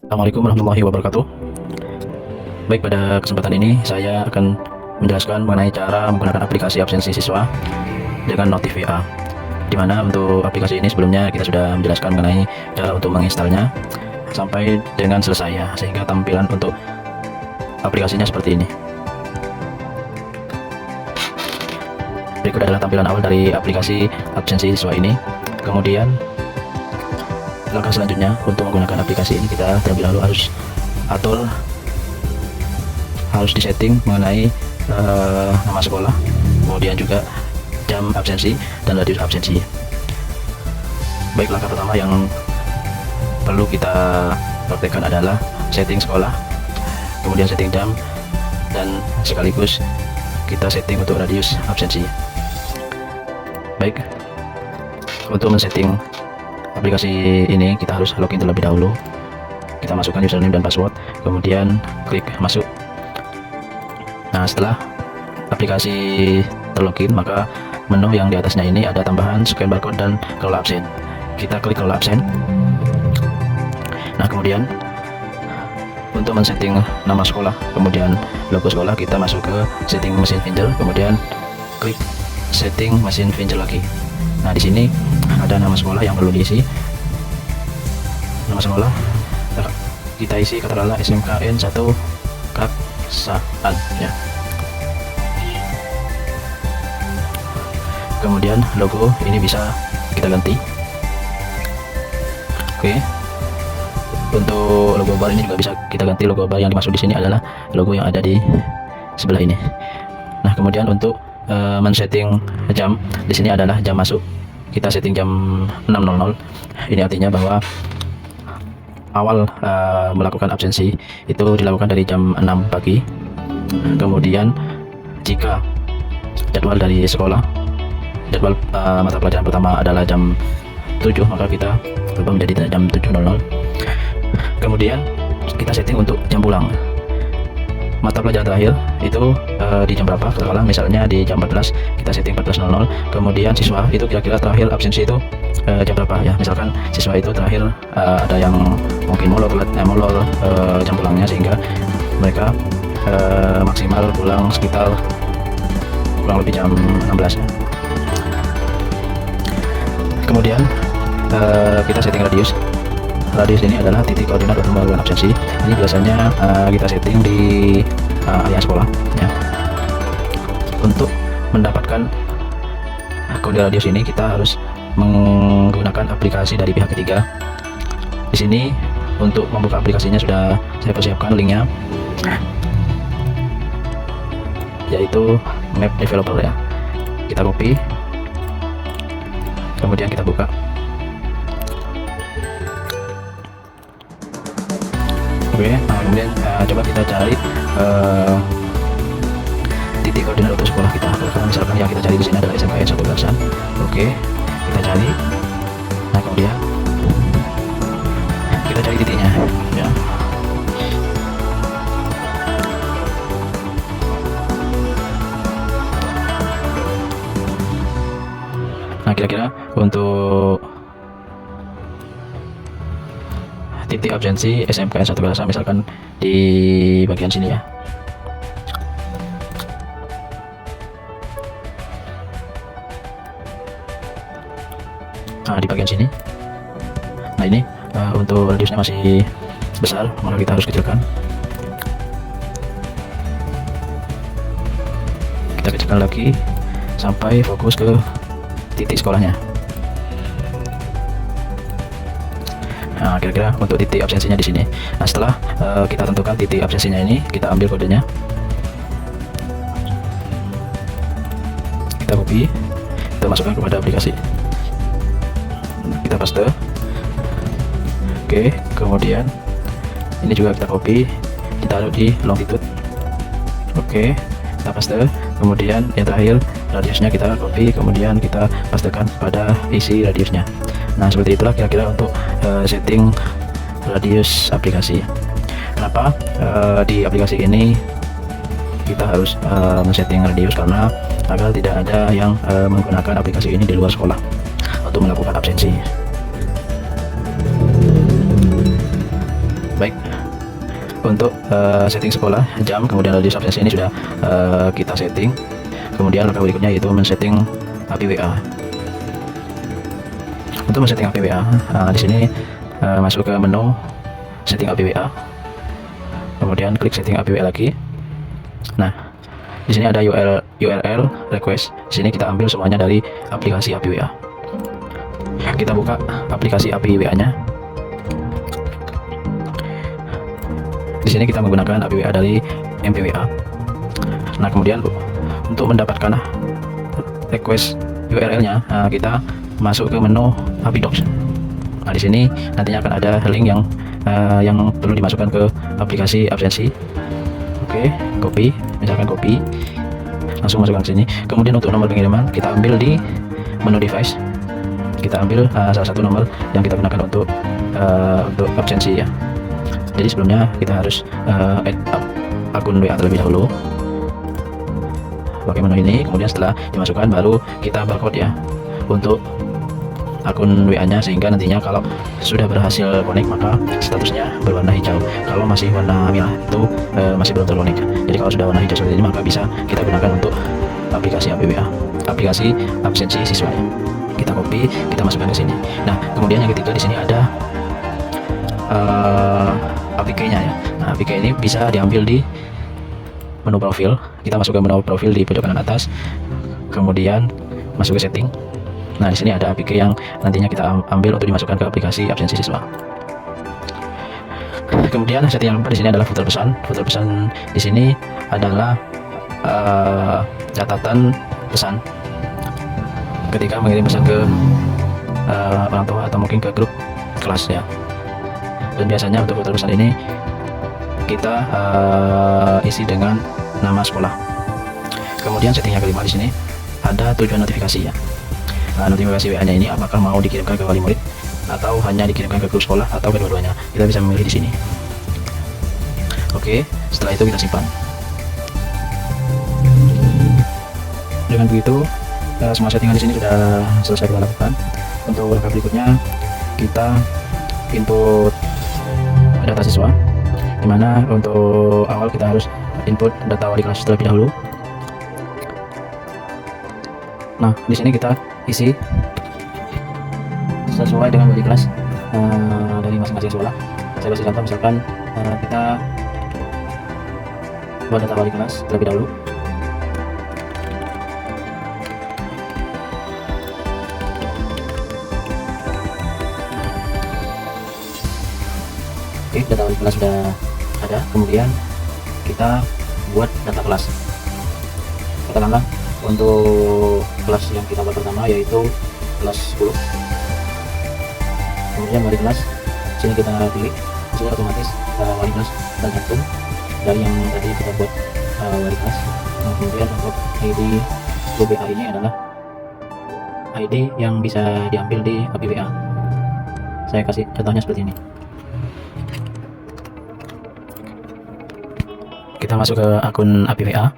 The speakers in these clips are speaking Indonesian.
Assalamualaikum warahmatullahi wabarakatuh. Baik, pada kesempatan ini saya akan menjelaskan mengenai cara menggunakan aplikasi absensi siswa dengan notif WA. Dimana untuk aplikasi ini sebelumnya kita sudah menjelaskan mengenai cara untuk menginstalnya sampai dengan selesai ya, sehingga tampilan untuk aplikasinya seperti ini. Berikut adalah tampilan awal dari aplikasi absensi siswa ini. Kemudian langkah selanjutnya untuk menggunakan aplikasi ini, kita terlebih dahulu harus disetting mengenai nama sekolah, kemudian juga jam absensi dan radius absensi. Baik, langkah pertama yang perlu kita praktekkan adalah setting sekolah, kemudian setting jam, dan sekaligus kita setting untuk radius absensi. Baik, untuk men-setting aplikasi ini kita harus login terlebih dahulu. Kita masukkan username dan password, kemudian klik masuk. Nah, setelah aplikasi terlogin, maka menu yang di atasnya ini ada tambahan scan barcode dan kelola absen. Kita klik kelola absen. Nah, kemudian untuk men-setting nama sekolah kemudian logo sekolah, kita masuk ke setting mesin finger, kemudian klik setting mesin finger lagi. Nah, di sini ada nama sekolah yang perlu diisi. Nama sekolah kita isi katakanlah SMKN 1 Kaksaan ya. Kemudian logo ini bisa kita ganti. Oke. Untuk logo bar ini juga bisa kita ganti. Logo bar yang dimaksud di sini adalah logo yang ada di sebelah ini. Nah, kemudian untuk men-setting jam, di sini adalah jam masuk. Kita setting jam 6.00. Ini artinya bahwa awal melakukan absensi itu dilakukan dari jam 6 pagi. Kemudian jika jadwal dari sekolah, jadwal mata pelajaran pertama adalah jam 7, maka kita berubah menjadi jam 7.00. Kemudian kita setting untuk jam pulang. Mata pelajaran terakhir itu di jam berapa? Katakanlah misalnya di jam 14, kita setting 14.00. Kemudian siswa itu kira-kira terakhir absensi itu jam berapa ya? Misalkan siswa itu terakhir ada yang mungkin molor jam pulangnya, sehingga mereka maksimal pulang sekitar kurang lebih jam 16 ya. Kemudian kita setting radius. Radius ini adalah titik koordinat untuk melakukan absensi. Ini biasanya kita setting di area sekolah ya. Untuk mendapatkan kode radius ini, kita harus menggunakan aplikasi dari pihak ketiga. Di sini untuk membuka aplikasinya sudah saya persiapkan linknya, yaitu map developer ya. Kita copy, kemudian kita buka. Oke, nah kemudian coba kita cari titik koordinat untuk sekolah kita. Kalau misalkan yang kita cari di sini adalah SMKN 1 Kaksaan. Oke, kita cari. Nah, kemudian kita cari titiknya ya. Nah, kira-kira untuk titik absensi SMKN 1 Kaksaan misalkan di bagian sini ya. Nah, di bagian sini. Nah, ini untuk radiusnya masih besar, maka kita harus kecilkan. Kita kecilkan lagi sampai fokus ke titik sekolahnya. Nah, kira-kira untuk titik absensinya di sini. Nah, setelah kita tentukan titik absensinya ini, kita ambil kodenya. Kita copy, kita masukkan kepada aplikasi. Kita paste. Oke, kemudian ini juga kita copy, kita taruh di longitude. Oke, kita paste. Kemudian yang terakhir radiusnya kita copy, kemudian kita pastekan pada isi radiusnya. Nah, seperti itulah kira-kira untuk setting radius aplikasi. Kenapa di aplikasi ini kita harus men-setting radius? Karena agar tidak ada yang menggunakan aplikasi ini di luar sekolah untuk melakukan absensi. Baik, untuk setting sekolah, jam, kemudian radius absensi ini sudah kita setting. Kemudian langkah berikutnya yaitu men-setting API WA. Untuk men-setting API WA, di sini masuk ke menu setting API WA, kemudian klik setting API WA lagi. Nah, di sini ada URL request. Di sini kita ambil semuanya dari aplikasi API WA. Kita buka aplikasi API WA-nya. Di sini kita menggunakan API WA dari MPWA. Nah, kemudian untuk mendapatkan request URL-nya, kita masuk ke menu API Docs. Nah, di sini nantinya akan ada link yang perlu dimasukkan ke aplikasi absensi. Oke, copy, misalkan copy, langsung masukkan ke sini. Kemudian untuk nomor pengiriman kita ambil di menu device. Kita ambil salah satu nomor yang kita gunakan untuk absensi ya. Jadi sebelumnya kita harus add akun WA terlebih dahulu pakai menu ini. Kemudian setelah dimasukkan baru kita barcode ya untuk akun WA-nya, sehingga nantinya kalau sudah berhasil connect maka statusnya berwarna hijau. Kalau masih warna merah itu masih belum terconnect. Jadi kalau sudah warna hijau seperti ini maka bisa kita gunakan untuk aplikasi API WA, aplikasi absensi siswa ya. Kita copy, kita masukkan ke sini. Nah, kemudian yang ketiga di sini ada APK-nya ya. Nah, APK ini bisa diambil di menu profil. Kita masuk ke menu profil di pojok kanan atas, kemudian masuk ke setting. Nah, di sini ada APK yang nantinya kita ambil untuk dimasukkan ke aplikasi absensi siswa. Kemudian setting yang keempat di sini adalah filter pesan. Filter pesan di sini adalah catatan pesan ketika mengirim pesan ke orang tua atau mungkin ke grup kelas ya. Dan biasanya untuk filter pesan ini kita isi dengan nama sekolah. Kemudian setting yang kelima di sini ada tujuan notifikasi ya. Nah, notifikasi WA-nya ini apakah mau dikirimkan ke wali murid atau hanya dikirimkan ke grup sekolah atau kedua-duanya. Kita bisa memilih di sini. Oke, setelah itu kita simpan. Dengan begitu semua settingan di sini sudah selesai kita lakukan. Untuk langkah berikutnya kita input data siswa, dimana untuk awal kita harus input data wali kelas terlebih dahulu. Nah, di sini kita isi sesuai dengan wali kelas dari masing-masing sekolah. Saya kasih contoh, misalkan kita buat data wali kelas terlebih dahulu. Oke, data wali kelas sudah ada. Kemudian kita buat data kelas. Katakanlah untuk kelas yang kita buat pertama yaitu kelas 10. Kemudian wali kelas, sini kita pilih, sini otomatis wali kelas tergantung dari yang tadi kita buat wali kelas. Nah, kemudian untuk ID grup WA ini adalah ID yang bisa diambil di API WA. Saya kasih contohnya seperti ini. Kita masuk ke akun API WA,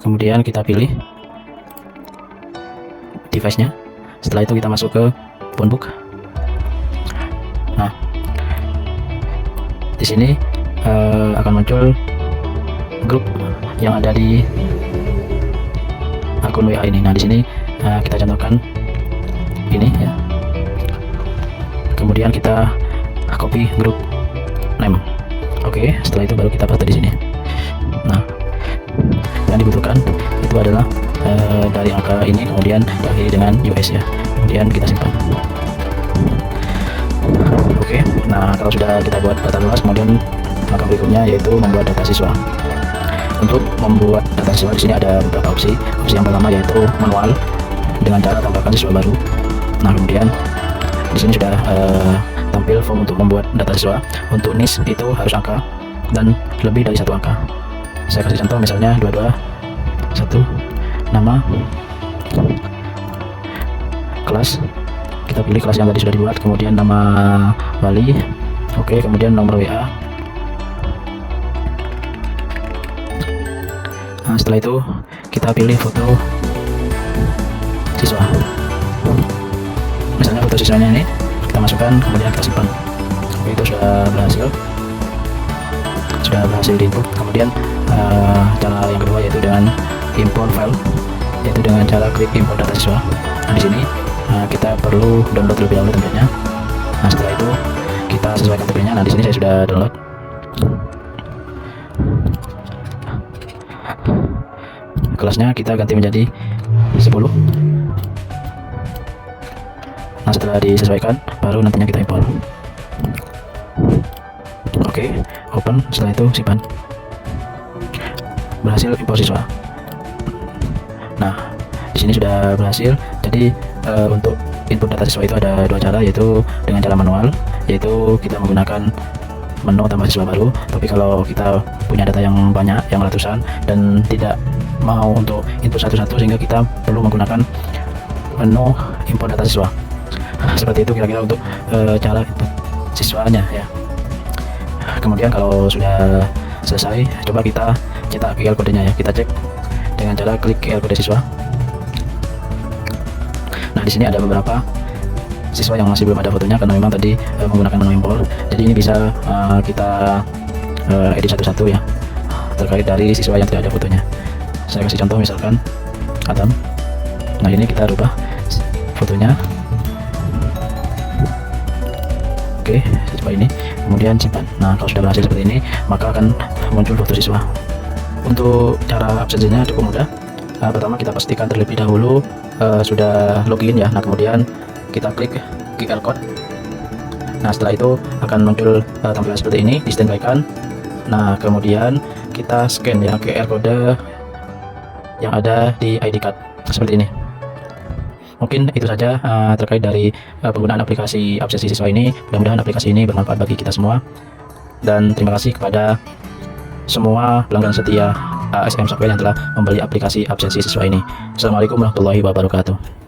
kemudian kita pilih device-nya. Setelah itu kita masuk ke phone book. Nah, di sini akan muncul grup yang ada di akun WA ini. Nah, di sini kita contohkan ini ya. Kemudian kita copy grup name. Oke, setelah itu baru kita paste di sini. Nah, yang dibutuhkan itu adalah dari angka ini, kemudian diakhiri dengan US ya. Kemudian kita simpan. Oke, nah kalau sudah kita buat data luas, kemudian langkah berikutnya yaitu membuat data siswa. Untuk membuat data siswa di sini ada beberapa opsi. Opsi yang pertama yaitu manual dengan cara tambahkan siswa baru. Nah, kemudian di sini sudah tampil form untuk membuat data siswa. Untuk NIS itu harus angka dan lebih dari satu angka. Saya kasih contoh misalnya 221, nama, kelas, kita pilih kelas yang tadi sudah dibuat, kemudian nama wali, oke, kemudian nomor WA. Nah, setelah itu kita pilih foto siswa, misalnya foto siswanya ini kita masukkan, kemudian kita simpan. Oke, itu sudah berhasil. sudah berhasil diinput. Kemudian cara yang kedua yaitu dengan import file, yaitu dengan cara klik import data siswa. Nah di sini kita perlu download terlebih dahulu template-nya. Nah setelah itu kita sesuaikan template-nya. Nah di sini saya sudah download. Kelasnya kita ganti menjadi 10. Nah setelah disesuaikan baru nantinya kita import. Oke, open. Setelah itu simpan. Berhasil import siswa. Nah di sini sudah berhasil. Jadi untuk input data siswa itu ada dua cara, yaitu dengan cara manual, yaitu kita menggunakan menu tambah siswa baru. Tapi kalau kita punya data yang banyak, yang ratusan, dan tidak mau untuk input satu-satu, sehingga kita perlu menggunakan menu import data siswa. Seperti itu kira-kira untuk cara input siswanya ya. Kemudian kalau sudah selesai, coba kita cetak QR kodenya ya. Kita cek dengan cara klik QR kode siswa. Nah di sini ada beberapa siswa yang masih belum ada fotonya karena memang tadi menggunakan menu import. Jadi ini bisa kita edit satu-satu ya, terkait dari siswa yang tidak ada fotonya. Saya kasih contoh misalkan Adam. Nah ini kita rubah fotonya. Oke, coba ini, kemudian simpan. Nah kalau sudah berhasil seperti ini, maka akan muncul foto siswa. Untuk cara absensinya cukup mudah. Pertama kita pastikan terlebih dahulu sudah login ya. Nah kemudian kita klik QR code. Nah setelah itu akan muncul tampilan seperti ini, di standby-kan. Nah kemudian kita scan ya QR code yang ada di ID card seperti ini. Mungkin itu saja terkait dari penggunaan aplikasi absensi siswa ini. Mudah-mudahan aplikasi ini bermanfaat bagi kita semua. Dan terima kasih kepada semua pelanggan setia ASM Software yang telah membeli aplikasi absensi siswa ini. Assalamualaikum warahmatullahi wabarakatuh.